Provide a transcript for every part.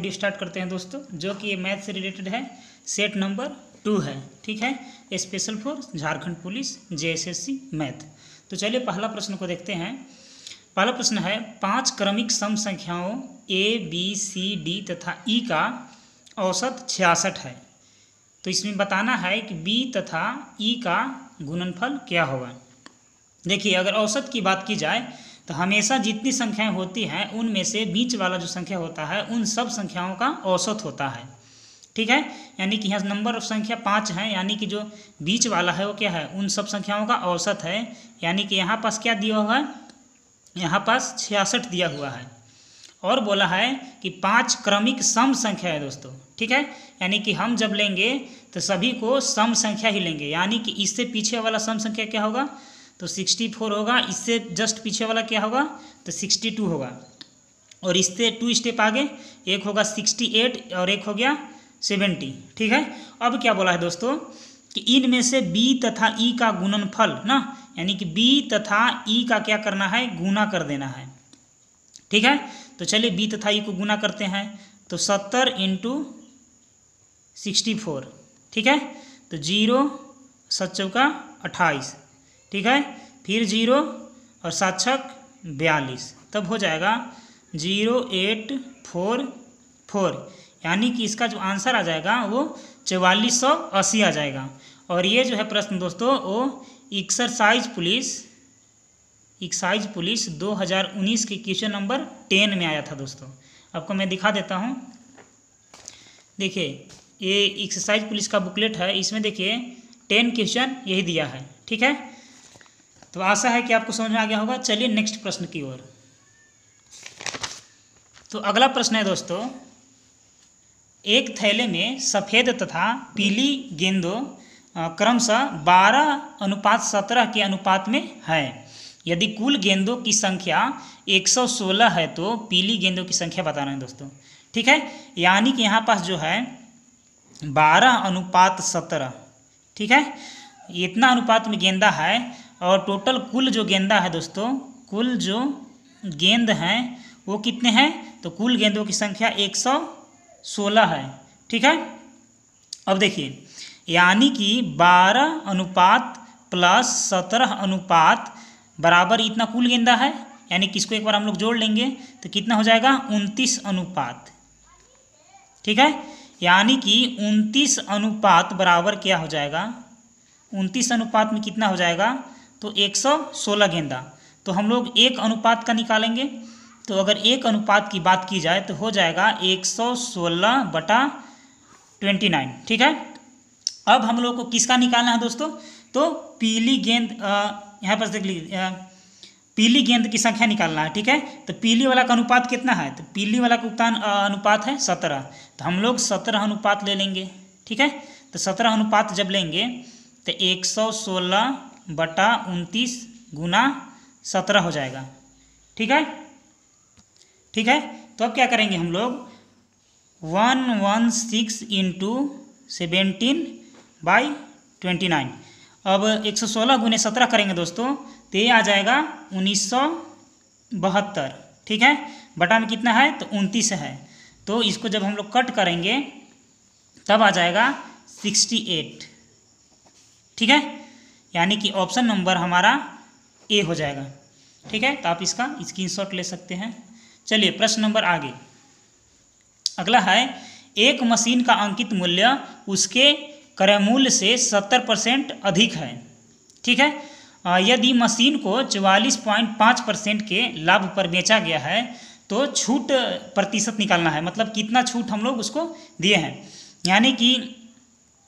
Video start करते हैं दोस्तों, जो कि मैथ से रिलेटेड है। सेट नंबर 2 है, ठीक है, special for Jharkhand police JSSC math. तो चलिए पहला प्रश्न को देखते हैं। पहला प्रश्न है 5 क्रमिक सम संख्याओं A, B, C, D तथा E का औसत 66 है। तो इसमें बताना है कि B तथा E का गुणनफल क्या होगा। देखिए, अगर औसत की बात की जाए तो हमेशा जितनी संख्याएं होती हैं उनमें से बीच वाला जो संख्या होता है उन सब संख्याओं का औसत होता है, ठीक है। यानी कि यहाँ नंबर ऑफ संख्या 5 है, यानी कि जो बीच वाला है वो क्या है, उन सब संख्याओं का औसत है। यानी कि यहाँ पास क्या दिया हुआ है, यहाँ पास 66 दिया हुआ है। और बोला है कि 5 क्रमिक सम संख्या है दोस्तों, ठीक है। यानी कि हम जब लेंगे तो सभी को सम संख्या ही लेंगे। यानी कि इससे पीछे वाला सम संख्या क्या होगा, तो 64 होगा। इससे जस्ट पीछे वाला क्या होगा, तो 62 होगा। और इससे 2 स्टेप आगे एक होगा 68 और एक हो गया 70, ठीक है। अब क्या बोला है दोस्तों कि इनमें से B तथा E का गुणनफल ना, यानी कि B तथा E का क्या करना है, गुना कर देना है, ठीक है। तो चलिए B तथा E को गुना करते हैं। तो 70 × 64, ठीक है। तो 0 7 चौका 28, ठीक है। फिर 0 और 7 छक 42, तब हो जाएगा 0844। यानी कि इसका जो आंसर आ जाएगा वो 4480 आ जाएगा। और ये जो है प्रश्न दोस्तों वो एक्सरसाइज पुलिस 2019 के क्वेश्चन नंबर 10 में आया था दोस्तों। आपको मैं दिखा देता हूँ। देखिए, ये एक्सरसाइज पुलिस का बुकलेट है, इसमें देखिए 10 क्वेश्चन यही दिया है, ठीक है। तो आशा है कि आपको समझ में आ गया होगा। चलिए नेक्स्ट प्रश्न की ओर। तो अगला प्रश्न है दोस्तों, एक थैले में सफ़ेद तथा पीली गेंदों क्रमशः 12:17 के अनुपात में है। यदि कुल गेंदों की संख्या 116 है तो पीली गेंदों की संख्या बताना है दोस्तों, ठीक है। यानी कि यहाँ पास जो है 12:17, ठीक है, इतना अनुपात में गेंदा है। और टोटल कुल जो गेंदा है दोस्तों, कुल जो गेंद हैं वो कितने हैं, तो कुल गेंदों की संख्या 116 है, ठीक है। अब देखिए, यानी कि 12 अनुपात प्लस 17 अनुपात बराबर इतना कुल गेंदा है। यानी कि इसको एक बार हम लोग जोड़ लेंगे तो कितना हो जाएगा, 29 अनुपात, ठीक है। यानी कि 29 अनुपात बराबर क्या हो जाएगा, 29 अनुपात में कितना हो जाएगा, तो 116 गेंदा। तो हम लोग 1 अनुपात का निकालेंगे। तो अगर 1 अनुपात की बात की जाए तो हो जाएगा 116/29, ठीक है। अब हम लोग को किसका निकालना है दोस्तों, तो पीली गेंद, यहाँ पर देख लीजिए, पीली गेंद की संख्या निकालना है, ठीक है। तो पीली वाला का अनुपात कितना है, तो पीली वाला का अनुपात है 17। तो हम लोग 17 अनुपात ले लेंगे, ठीक है। तो 17 अनुपात जब लेंगे तो 116/29 गुना 17 हो जाएगा, ठीक है, ठीक है। तो अब क्या करेंगे हम लोग, 116 × 17/29। अब 116 गुने 17 करेंगे दोस्तों तो ये आ जाएगा 1972, ठीक है। बटा में कितना है, तो 29 है। तो इसको जब हम लोग कट करेंगे तब आ जाएगा 68, ठीक है। यानी कि ऑप्शन नंबर हमारा ए हो जाएगा, ठीक है। तो आप इसका स्क्रीनशॉट ले सकते हैं। चलिए प्रश्न नंबर आगे। अगला है, एक मशीन का अंकित मूल्य उसके क्रय मूल्य से 70% अधिक है, ठीक है। यदि मशीन को 44.5% के लाभ पर बेचा गया है तो छूट प्रतिशत निकालना है। मतलब कितना छूट हम लोग उसको दिए हैं। यानी कि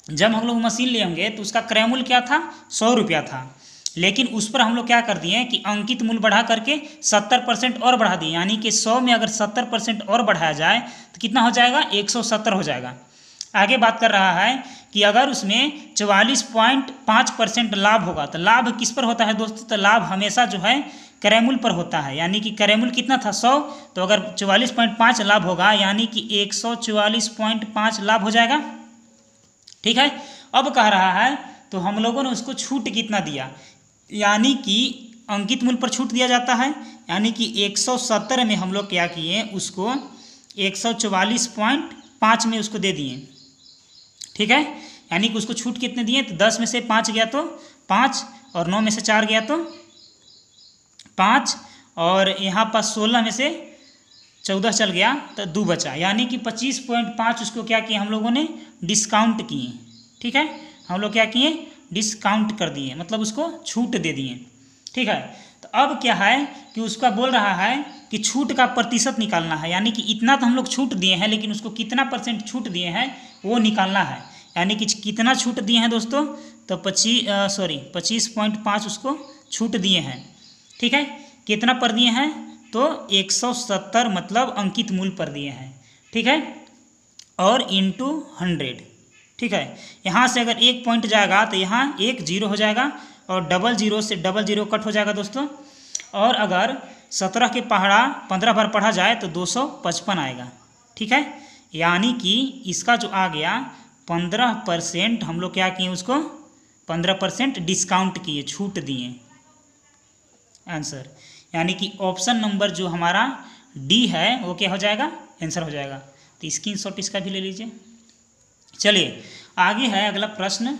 जब हम लोग मशीन ले होंगे तो उसका क्रय मूल्य क्या था, 100 रुपया था। लेकिन उस पर हम लोग क्या कर दिए कि अंकित मूल्य बढ़ा करके 70% और बढ़ा दिए। यानी कि 100 में अगर 70% और बढ़ाया जाए तो कितना हो जाएगा, 170 हो जाएगा। आगे बात कर रहा है कि अगर उसमें 44.5% लाभ होगा तो लाभ किस पर होता है दोस्तों, तो लाभ हमेशा जो है क्रय मूल्य पर होता है। यानी कि क्रय मूल्य कितना था, 100, तो अगर 44.5 लाभ होगा यानी कि 144.5 लाभ हो जाएगा, ठीक है। अब कह रहा है तो हम लोगों ने उसको छूट कितना दिया, यानी कि अंकित मूल्य पर छूट दिया जाता है। यानी कि 170 में हम लोग क्या किए, उसको 144.5 में उसको दे दिए, ठीक है। यानी कि उसको छूट कितने दिए, तो 10 में से 5 गया तो 5, और 9 में से 4 गया तो 5, और यहाँ पर 16 में से 14 चल गया तो 2 बचा, यानी कि 25.5 उसको क्या किए हम लोगों ने, डिस्काउंट किए, ठीक है। हम लोग क्या किए, डिस्काउंट कर दिए, मतलब उसको छूट दे दिए, ठीक है। तो अब क्या है कि उसका बोल रहा है कि छूट का प्रतिशत निकालना है, यानी कि इतना तो हम लोग छूट दिए हैं, लेकिन उसको कितना % छूट दिए हैं वो निकालना है। यानी कि कितना छूट दिए हैं दोस्तों, तो 25.5 उसको छूट दिए हैं, ठीक है। कितना पर दिए हैं, तो 170 मतलब अंकित मूल्य पर दिए हैं, ठीक है, और इंटू 100, ठीक है। यहाँ से अगर 1 पॉइंट जाएगा तो यहाँ 1 0 हो जाएगा, और 00 से 00 कट हो जाएगा दोस्तों। और अगर 17 के पहाड़ा 15 बार पढ़ा जाए तो 255 आएगा, ठीक है। यानी कि इसका जो आ गया 15% हम लोग क्या किए, उसको 15% डिस्काउंट किए, छूट दिए आंसर। यानी कि ऑप्शन नंबर जो हमारा डी है वो क्या हो जाएगा, आंसर हो जाएगा। तो स्क्रीनशॉट इसका भी ले लीजिए। चलिए आगे है अगला प्रश्न।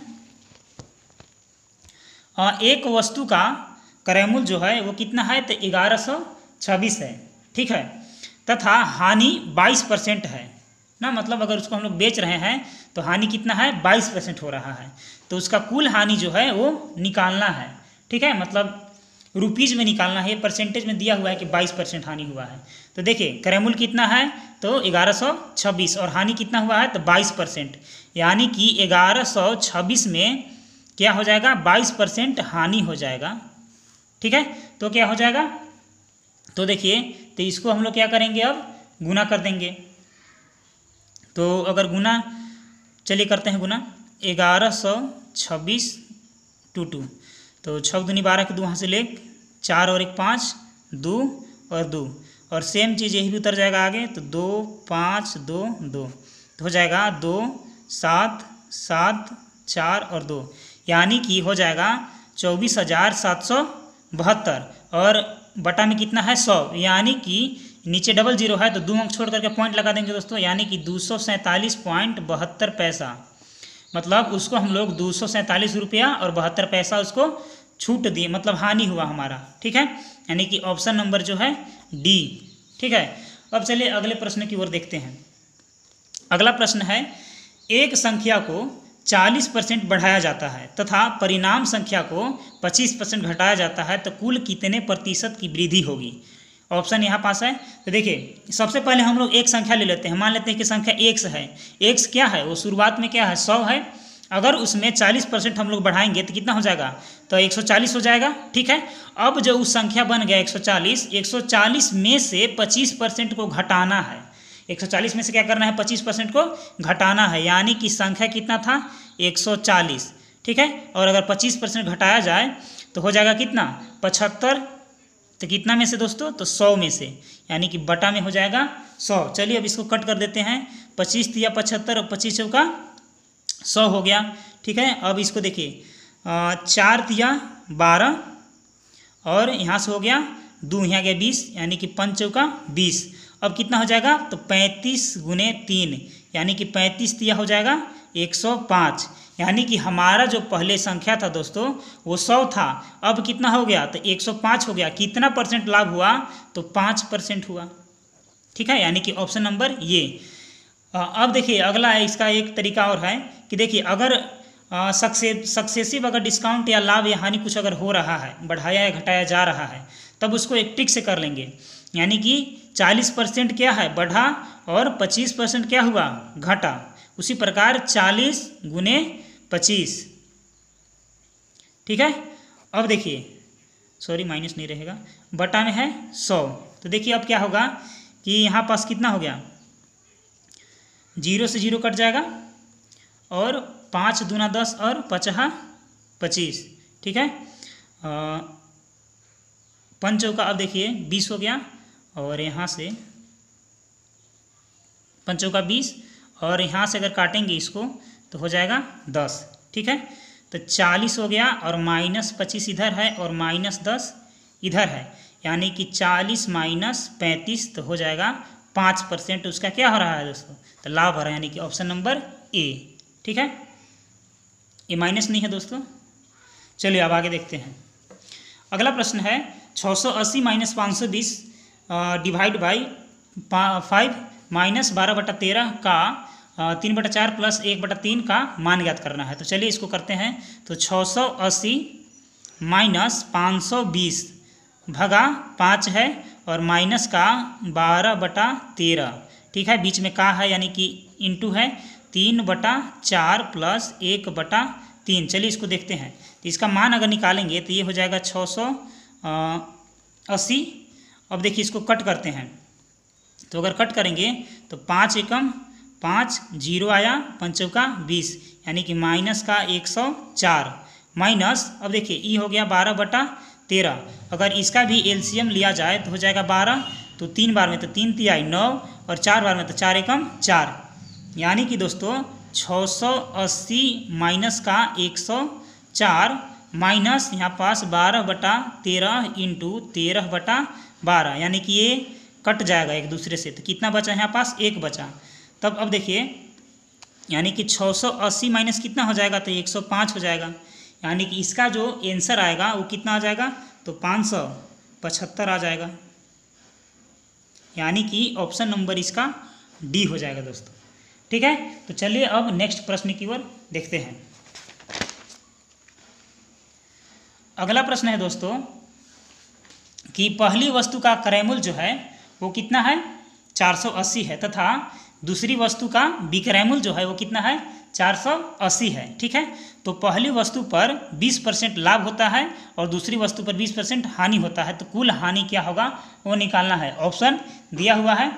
एक वस्तु का क्रय मूल्य जो है वो कितना है, तो 1126 है, ठीक है, तथा हानि 22% है ना, मतलब अगर उसको हम लोग बेच रहे हैं तो हानि कितना है, 22% हो रहा है। तो उसका कुल हानि जो है वो निकालना है, ठीक है, मतलब रुपीज़ में निकालना है, ये परसेंटेज में दिया हुआ है कि 22% हानि हुआ है। तो देखिए क्रय मूल्य कितना है, तो 1126, और हानि कितना हुआ है, तो 22%, यानी कि 1126 में क्या हो जाएगा, 22% हानि हो जाएगा, ठीक है। तो क्या हो जाएगा, तो देखिए, तो इसको हम लोग क्या करेंगे, अब गुना कर देंगे। तो अगर गुना, चलिए करते हैं गुना, 1126 टू 2, तो 6 दूनी 12 के 2 वहाँ से ले, 4 और 1 5, 2 और 2, और सेम चीज़ यही भी उतर जाएगा आगे, तो 2 5 2 2, तो हो जाएगा 2 7 7 4 और 2, यानी कि हो जाएगा 24,772, और बटा में कितना है 100, यानी कि नीचे 00 है तो 2 अंक छोड़ करके पॉइंट लगा देंगे दोस्तों, यानी कि 247.72 पैसा, मतलब उसको हम लोग 247 रुपया और 72 पैसा उसको छूट दिए, मतलब हानि हुआ हमारा, ठीक है। यानी कि ऑप्शन नंबर जो है डी, ठीक है। अब चलिए अगले प्रश्न की ओर देखते हैं। अगला प्रश्न है, एक संख्या को 40% बढ़ाया जाता है तथा परिणाम संख्या को 25% घटाया जाता है, तो कुल कितने प्रतिशत की वृद्धि होगी। ऑप्शन यहाँ पास है। तो देखिए सबसे पहले हम लोग एक संख्या ले लेते हैं, मान लेते हैं कि संख्या x है। x क्या है, वो शुरुआत में क्या है, 100 है। अगर उसमें 40% हम लोग बढ़ाएंगे तो कितना हो जाएगा, तो 140 हो जाएगा, ठीक है। अब जो उस संख्या बन गया 140 में से 25% को घटाना है, 140 में से क्या करना है, 25% को घटाना है, यानी कि संख्या कितना था 140, ठीक है। और अगर 25% घटाया जाए तो हो जाएगा कितना 75, तो कितना में से दोस्तों, तो 100 में से, यानी कि बटा में हो जाएगा 100। चलिए अब इसको कट कर देते हैं, 25 तिया 75 और 25 चौका 100 हो गया, ठीक है। अब इसको देखिए 4 तिया 12, और यहाँ से हो गया 2, यहाँ गया 20, यानी कि 5 चौका 20। अब कितना हो जाएगा, तो 35 गुने 3, यानी कि 35 तिया हो जाएगा 105, यानी कि हमारा जो पहले संख्या था दोस्तों वो 100 था, अब कितना हो गया, तो 105 हो गया। कितना % लाभ हुआ, तो 5% हुआ, ठीक है, यानी कि ऑप्शन नंबर ये। अब देखिए अगला है, इसका एक तरीका और है कि देखिए अगर सक्सेसिव अगर डिस्काउंट या लाभ या हानि कुछ अगर हो रहा है, बढ़ाया या घटाया जा रहा है, तब उसको एक टिक से कर लेंगे, यानी कि 40% क्या है बढ़ा और 25% क्या हुआ घटा। उसी प्रकार 40 गुने 25, ठीक है। अब देखिए सॉरी माइनस नहीं रहेगा, बटा में है 100, तो देखिए अब क्या होगा कि यहाँ पास कितना हो गया, 0 से 0 कट जाएगा, और 5 दूना 10 और 5 25, ठीक है। 5 चौका अब देखिए 20 हो गया, और यहाँ से 5 चौका 20, और यहाँ से अगर काटेंगे इसको तो हो जाएगा 10, ठीक है। तो 40 हो गया, और -25 इधर है और -10 इधर है, यानी कि 40 - 35 तो हो जाएगा 5% उसका क्या हो रहा है दोस्तों, तो लाभ हो रहा है, यानी कि ऑप्शन नंबर ए। ठीक है, ये माइनस नहीं है दोस्तों। चलिए अब आगे देखते हैं। अगला प्रश्न है 680 माइनस 520 डिवाइड बाई 5 माइनस 12/13 का 3/4 प्लस 1/3 का मान ज्ञात करना है। तो चलिए इसको करते हैं। तो 680 माइनस 520 भगा 5 है और माइनस का 12/13, ठीक है, बीच में का है यानी कि इंटू है 3/4 प्लस 1/3। चलिए इसको देखते हैं। तो इसका मान अगर निकालेंगे तो ये हो जाएगा 680। अब देखिए इसको कट करते हैं। तो अगर कट करेंगे तो 5 एकम 5, 0 आया, 5 चौका 20, यानी कि माइनस का 104 माइनस, अब देखिए ई हो गया 12/13। अगर इसका भी एलसीएम लिया जाए तो हो जाएगा 12, तो 3 बार में तो 3 तिहाई 9 और 4 बार में तो 4 एकम 4, यानी कि दोस्तों 680 माइनस का 104 माइनस यहाँ पास 12/13 इंटू 13/12, यानी कि ये कट जाएगा एक दूसरे से। तो कितना बचा यहाँ पास, 1 बचा। तब अब देखिए यानी कि 680 माइनस कितना हो जाएगा, तो 105 हो जाएगा, यानी कि इसका जो आंसर आएगा वो कितना आ जाएगा, तो 575 आ जाएगा, यानी कि ऑप्शन नंबर इसका डी हो जाएगा दोस्तों। ठीक है, तो चलिए अब नेक्स्ट प्रश्न की ओर देखते हैं। अगला प्रश्न है दोस्तों कि पहली वस्तु का क्रयमूल्य जो है वो कितना है, 480 है, तथा दूसरी वस्तु का विक्रयमूल्य जो है वो कितना है, 480 है। ठीक है, तो पहली वस्तु पर 20% लाभ होता है और दूसरी वस्तु पर 20% हानि होता है। तो कुल हानि क्या होगा वो निकालना है, ऑप्शन दिया हुआ है।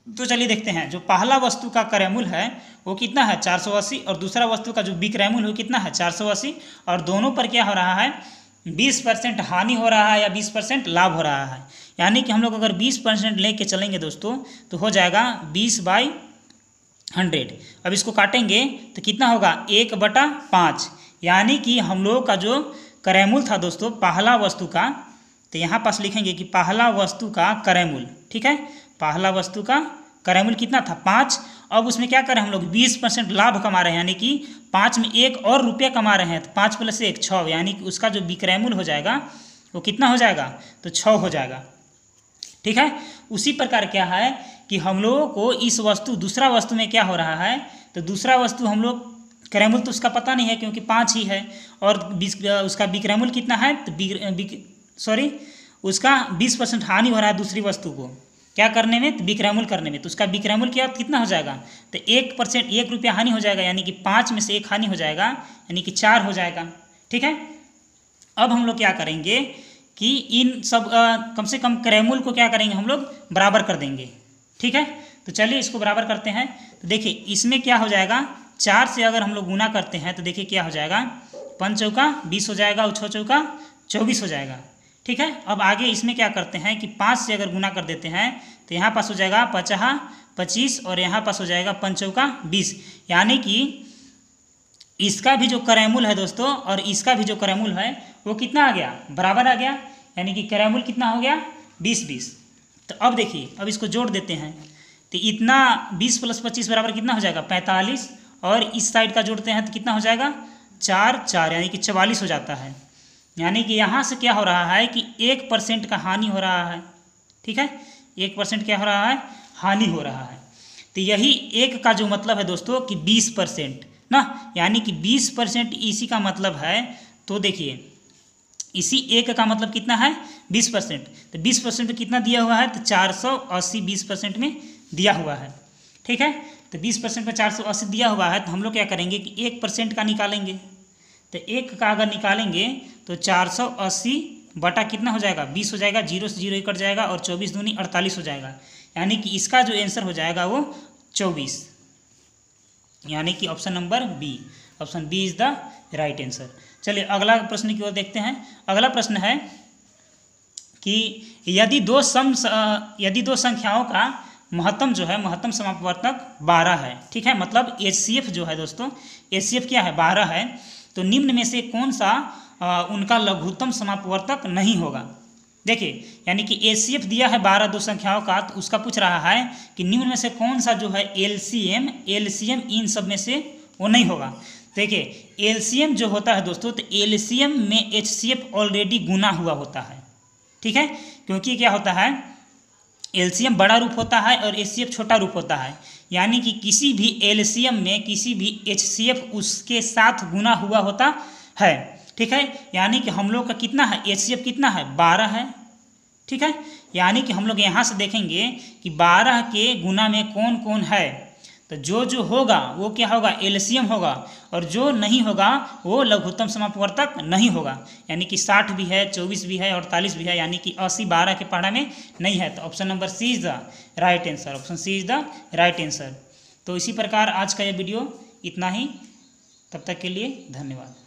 तो चलिए देखते हैं। जो पहला वस्तु का क्रयमूल्य है वो कितना है, 480, और दूसरा वस्तु का जो विक्रयमूल्य वो कितना है, 480, और दोनों पर क्या हो रहा है, 20% हानि हो रहा है या 20% लाभ हो रहा है। यानी कि हम लोग अगर 20% लेके चलेंगे दोस्तों तो हो जाएगा 20/100। अब इसको काटेंगे तो कितना होगा, 1/5, यानी कि हम लोग का जो क्रयमूल्य था दोस्तों पहला वस्तु का, तो यहाँ पास लिखेंगे कि पहला वस्तु का क्रयमूल्य, ठीक है, पहला वस्तु का क्रयमूल्य कितना था, 5। अब उसमें क्या करें हम लोग, 20% लाभ कमा रहे हैं, यानी कि 5 में 1 और रुपया कमा रहे हैं, तो 5 + 1 6, यानी कि उसका जो विक्रयमूल्य हो जाएगा वो कितना हो जाएगा, तो 6 हो जाएगा। ठीक है, उसी प्रकार क्या है कि हम लोगों को इस वस्तु दूसरा वस्तु में क्या हो रहा है, तो दूसरा वस्तु हम लोग क्रयमूल्य तो उसका पता नहीं है क्योंकि 5 ही है, और उसका विक्रयमूल्य कितना है, तो उसका 20% हानि हो रहा है दूसरी वस्तु को क्या करने में, तो विक्रयमूल्य करने में। तो उसका विक्रयमूल्य क्या कितना हो जाएगा, तो 1%, 1 रुपया हानि हो जाएगा, यानी कि 5 में से 1 हानि हो जाएगा, यानी कि 4 हो जाएगा। ठीक है, अब हम लोग क्या करेंगे कि इन सब कम से कम क्रयमूल्य को क्या करेंगे, हम लोग बराबर कर देंगे। ठीक है, तो चलिए इसको बराबर करते हैं। तो देखिए इसमें क्या हो जाएगा, 4 से अगर हम लोग गुना करते हैं तो देखिए क्या हो जाएगा, 5 चौका 20 हो जाएगा और 6 चौका 24 हो जाएगा। ठीक है, अब आगे इसमें क्या करते हैं कि 5 से अगर गुना कर देते हैं तो यहाँ पास हो जाएगा 50 25 और यहाँ पास हो जाएगा 5 चौका 20, यानी कि इसका भी जो क्रयमूल्य है दोस्तों और इसका भी जो क्रयमूल्य है वो कितना आ गया, बराबर आ गया, यानी कि क्रयमूल्य कितना हो गया, 20। तो अब देखिए अब इसको जोड़ देते हैं तो इतना 20 + 25 बराबर कितना हो जाएगा, 45, और इस साइड का जोड़ते हैं तो कितना हो जाएगा, 4 यानी कि 44 हो जाता है। यानी कि यहाँ से क्या हो रहा है कि 1% का हानि हो रहा है। ठीक है, 1% क्या हो रहा है, हानि हो रहा है। तो यही 1 का जो मतलब है दोस्तों कि 20% ना, यानी कि 20% इसी का मतलब है। तो देखिए इसी 1 का मतलब कितना है, 20%। तो 20% में कितना दिया हुआ है, तो 480 20% में दिया हुआ है। ठीक है, तो 20% में 480 दिया हुआ है, तो हम लोग क्या करेंगे कि 1% का निकालेंगे। तो 1 का अगर निकालेंगे तो 480 बटा कितना हो जाएगा, 20 हो जाएगा, 0 से 0 कट जाएगा और 24 दूनी 48 हो जाएगा, यानी कि इसका जो आंसर हो जाएगा वो 24, यानी कि option number B, option B is the right answer. चलिए अगला प्रश्न की ओर देखते हैं। अगला प्रश्न है कि यदि दो संख्याओं का महत्तम जो है, महत्तम समापवर्तक 12 है। ठीक है, मतलब HCF जो है दोस्तों, HCF क्या है, 12 है, तो निम्न में से कौन सा उनका लघुत्तम समापवर्तक नहीं होगा। देखिए यानी कि HCF दिया है 12 दो संख्याओं का, तो उसका पूछ रहा है कि निम्न में से कौन सा जो है LCM इन सब में से वो नहीं होगा। देखिए LCM जो होता है दोस्तों, तो LCM में HCF ऑलरेडी गुना हुआ होता है, ठीक है, क्योंकि क्या होता है LCM बड़ा रूप होता है और HCF छोटा रूप होता है, यानी कि किसी भी LCM में किसी भी HCF उसके साथ गुना हुआ होता है, ठीक है। यानी कि हम लोग का कितना है HCF कितना है 12 है, ठीक है। यानी कि हम लोग यहाँ से देखेंगे कि 12 के गुना में कौन कौन है, तो जो होगा वो क्या होगा LCM होगा, और जो नहीं होगा वो लघुत्तम समापवर्तक नहीं होगा। यानी कि 60 भी है, 24 भी है, 48 भी है, यानी कि 80 12 के पहाड़ा में नहीं है। तो option number C is the right answer, option C is the right answer. तो इसी प्रकार आज का यह वीडियो इतना ही, तब तक के लिए धन्यवाद।